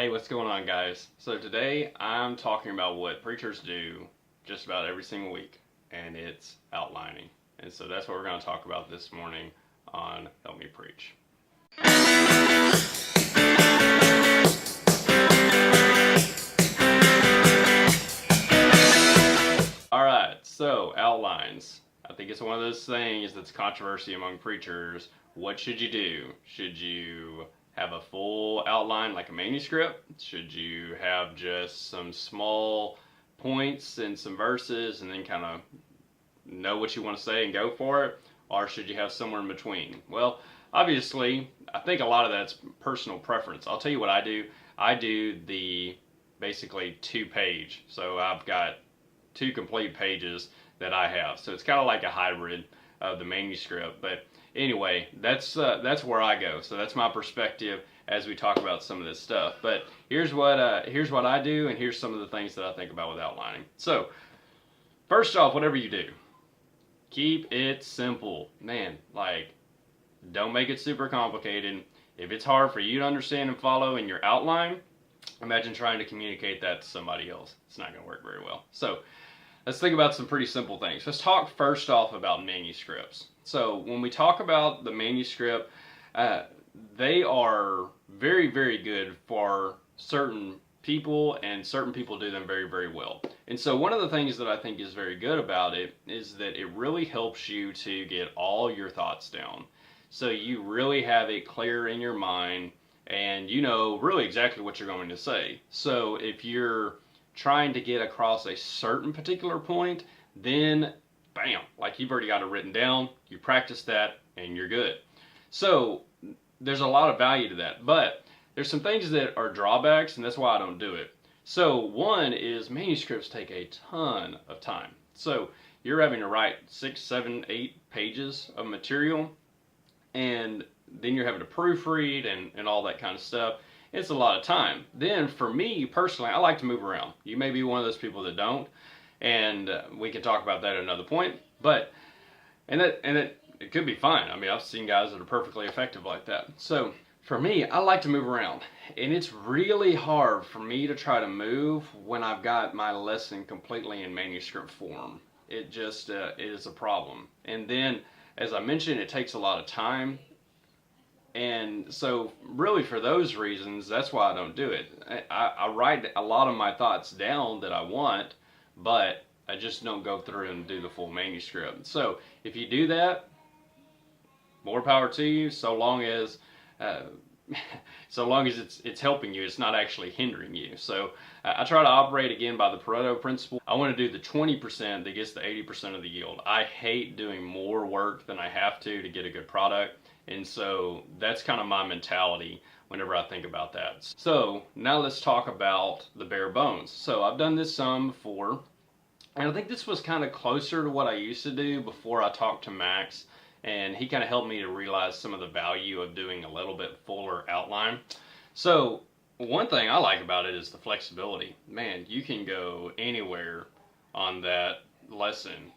Hey, what's going on, guys? So today I'm talking about what preachers do just about every single week, and it's outlining. And so that's what we're going to talk about this morning on Help Me Preach. All right, so outlines. I think it's one of those things that's controversy among preachers. What should you do? Should you have a full outline like a manuscript? Should you have just some small points and some verses and then kind of know what you want to say and go for it? Or should you have somewhere in between? Well, obviously, I think a lot of that's personal preference. I'll tell you what I do. I do the basically 2-page. So I've got 2 complete pages that I have. So it's kind of like a hybrid of the manuscript. But anyway, that's where I go. So that's my perspective as we talk about some of this stuff. But here's what I do, and here's some of the things that I think about with outlining. So first off, whatever you do, keep it simple. Man, like, don't make it super complicated. If it's hard for you to understand and follow in your outline, imagine trying to communicate that to somebody else. It's not going to work very well. So let's think about some pretty simple things. Let's talk first off about manuscripts. So when we talk about the manuscript, they are very, very good for certain people, and certain people do them very, very well. And so one of the things that I think is very good about it is that it really helps you to get all your thoughts down. So you really have it clear in your mind, and you know really exactly what you're going to say. So if you're trying to get across a certain particular point, then bam, like you've already got it written down, you practice that, and you're good. So there's a lot of value to that, but there's some things that are drawbacks, and that's why I don't do it. So one is manuscripts take a ton of time. So you're having to write 6, 7, 8 pages of material, and then you're having to proofread and all that kind of stuff. It's a lot of time. Then for me personally, I like to move around. You may be one of those people that don't, and we can talk about that at another point. But it could be fine. I mean, I've seen guys that are perfectly effective like that. So for me, I like to move around, and it's really hard for me to try to move when I've got my lesson completely in manuscript form. It just it is a problem. And then, as I mentioned, it takes a lot of time. And so really for those reasons, that's why I don't do it. I write a lot of my thoughts down that I want, but I just don't go through and do the full manuscript. So if you do that, more power to you, so long as it's helping you, it's not actually hindering you. So I try to operate again by the Pareto principle. I want to do the 20% that gets the 80% of the yield. I hate doing more work than I have to get a good product. And so that's kind of my mentality whenever I think about that. So now let's talk about the bare bones. So I've done this some before, and I think this was kind of closer to what I used to do before I talked to Max, and he kind of helped me to realize some of the value of doing a little bit fuller outline. So one thing I like about it is the flexibility. Man, you can go anywhere on that lesson.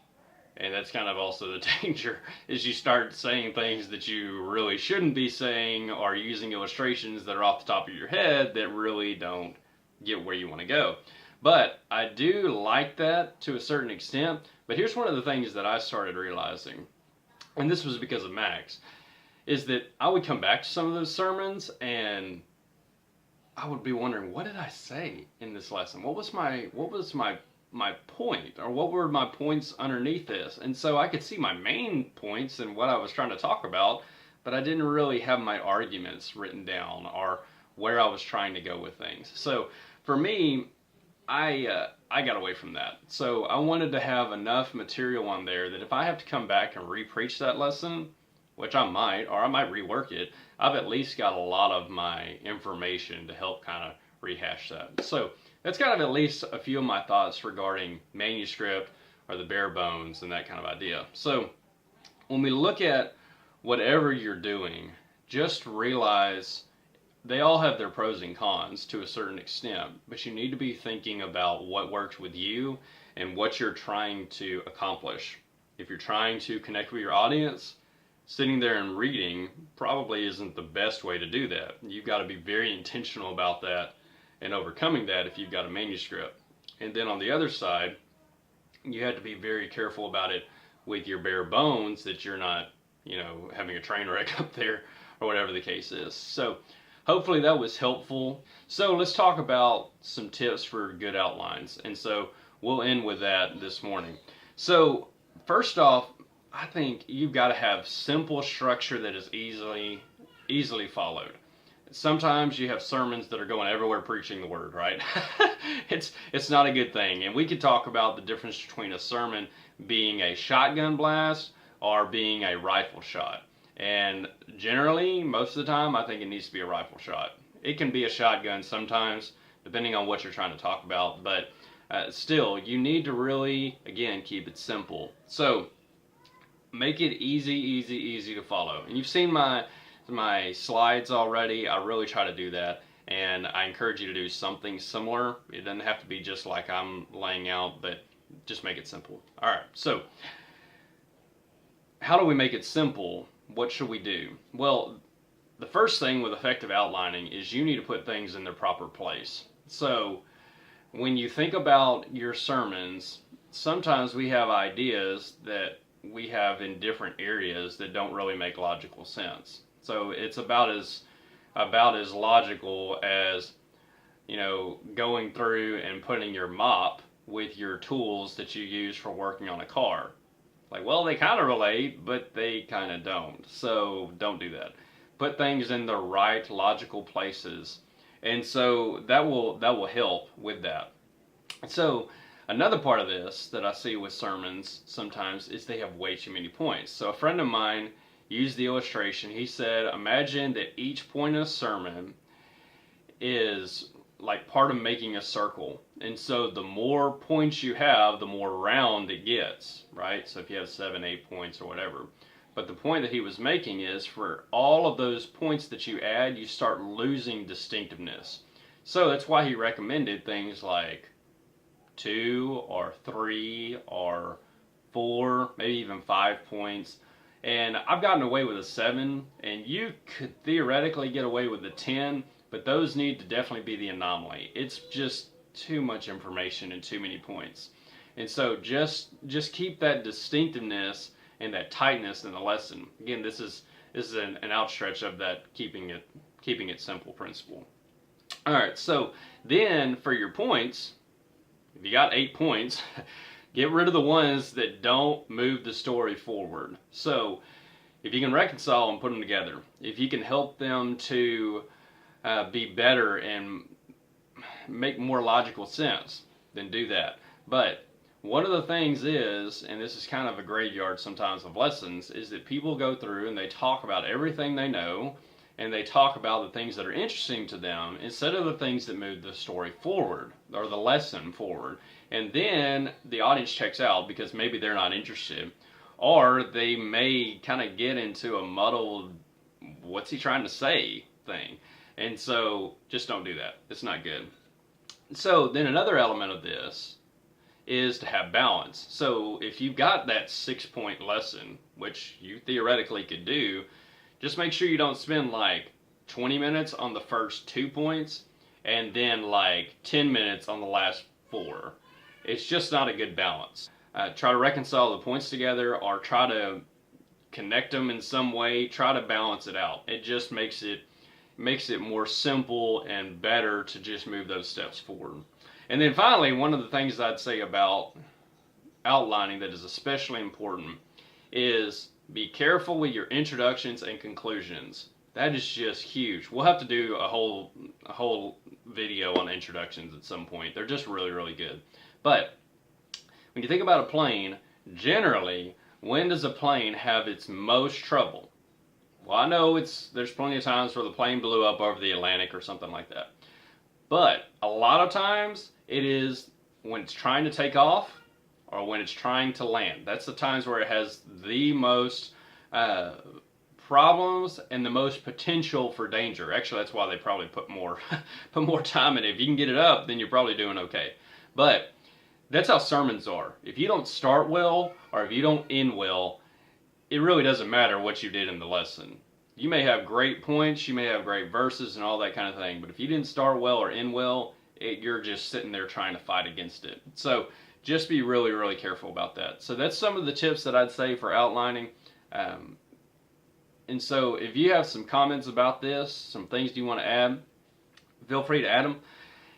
And that's kind of also the danger, is you start saying things that you really shouldn't be saying, or using illustrations that are off the top of your head that really don't get where you want to go. But I do like that to a certain extent. But here's one of the things that I started realizing, and this was because of Max, is that I would come back to some of those sermons and I would be wondering, what did I say in this lesson? What was my point, or what were my points underneath this? And so I could see my main points and what I was trying to talk about, but I didn't really have my arguments written down or where I was trying to go with things. So for me, I got away from that. So I wanted to have enough material on there that if I have to come back and re-preach that lesson, which I might, or I might rework it, I've at least got a lot of my information to help kind of rehash that. So that's kind of at least a few of my thoughts regarding manuscript or the bare bones and that kind of idea. So when we look at whatever you're doing, just realize they all have their pros and cons to a certain extent, but you need to be thinking about what works with you and what you're trying to accomplish. If you're trying to connect with your audience, sitting there and reading probably isn't the best way to do that. You've got to be very intentional about that and overcoming that if you've got a manuscript. And then on the other side, you have to be very careful about it with your bare bones, that you're not, having a train wreck up there or whatever the case is. So hopefully that was helpful. So let's talk about some tips for good outlines. And so we'll end with that this morning. So first off, I think you've got to have simple structure that is easily followed. Sometimes you have sermons that are going everywhere preaching the word, right? It's not a good thing. And we could talk about the difference between a sermon being a shotgun blast or being a rifle shot. And generally, most of the time, I think it needs to be a rifle shot. It can be a shotgun sometimes, depending on what you're trying to talk about. But still, you need to really, again, keep it simple. So make it easy to follow. And you've seen my slides already. I really try to do that, and I encourage you to do something similar. It doesn't have to be just like I'm laying out, but just make it simple. All right, so how do we make it simple? What should we do? Well, the first thing with effective outlining is you need to put things in their proper place. So when you think about your sermons, sometimes we have ideas that we have in different areas that don't really make logical sense. So it's about as logical as, going through and putting your mop with your tools that you use for working on a car. Like, well, they kind of relate, but they kind of don't. So don't do that. Put things in the right logical places. And so that will help with that. So another part of this that I see with sermons sometimes is they have way too many points. So a friend of mine used the illustration. He said, imagine that each point in a sermon is like part of making a circle. And so the more points you have, the more round it gets, right? So if you have 7, 8 points or whatever. But the point that he was making is for all of those points that you add, you start losing distinctiveness. So that's why he recommended things like 2 or 3 or 4, maybe even 5 points. And I've gotten away with a 7, and you could theoretically get away with a 10, but those need to definitely be the anomaly. It's just too much information and too many points. And so just keep that distinctiveness and that tightness in the lesson. Again, this is an outstretch of that keeping it simple principle. All right, so then for your points, if you got 8 points, get rid of the ones that don't move the story forward. So if you can reconcile and put them together, if you can help them to be better and make more logical sense, then do that. But one of the things is, and this is kind of a graveyard sometimes of lessons, is that people go through and they talk about everything they know, and they talk about the things that are interesting to them instead of the things that move the story forward or the lesson forward. And then the audience checks out because maybe they're not interested, or they may kind of get into a muddled, what's he trying to say thing. And so just don't do that. It's not good. So then another element of this is to have balance. So if you've got that 6-point lesson, which you theoretically could do, just make sure you don't spend like 20 minutes on the first 2 points and then like 10 minutes on the last 4. It's just not a good balance. Try to reconcile the points together, or try to connect them in some way. Try to balance it out. It just makes it more simple and better to just move those steps forward. And then finally, one of the things I'd say about outlining that is especially important is be careful with your introductions and conclusions. That is just huge. We'll have to do a whole video on introductions at some point. They're just really, really good. But when you think about a plane, generally, when does a plane have its most trouble? Well, I know there's plenty of times where the plane blew up over the Atlantic or something like that. But a lot of times it is when it's trying to take off or when it's trying to land. That's the times where it has the most problems and the most potential for danger. Actually, that's why they probably put more time in it. If you can get it up, then you're probably doing okay. But that's how sermons are. If you don't start well or if you don't end well, it really doesn't matter what you did in the lesson. You may have great points, you may have great verses and all that kind of thing, but if you didn't start well or end well, you're just sitting there trying to fight against it. So just be really, really careful about that. So that's some of the tips that I'd say for outlining. And so if you have some comments about this, some things you want to add, feel free to add them.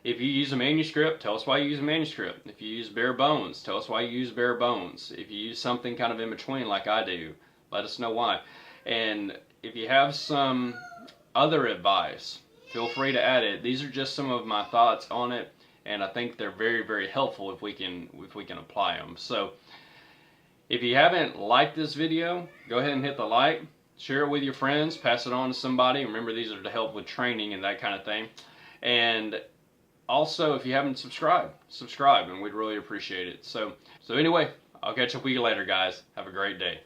If you use a manuscript, tell us why you use a manuscript. If you use bare bones, tell us why you use bare bones. If you use something kind of in between like I do, let us know why. And if you have some other advice, feel free to add it. These are just some of my thoughts on it, and I think they're very, very helpful if we can apply them. So if you haven't liked this video, go ahead and hit the like, share it with your friends, pass it on to somebody. Remember, these are to help with training and that kind of thing. And also, if you haven't subscribed, and we'd really appreciate it. So anyway, I'll catch up with you later, guys. Have a great day.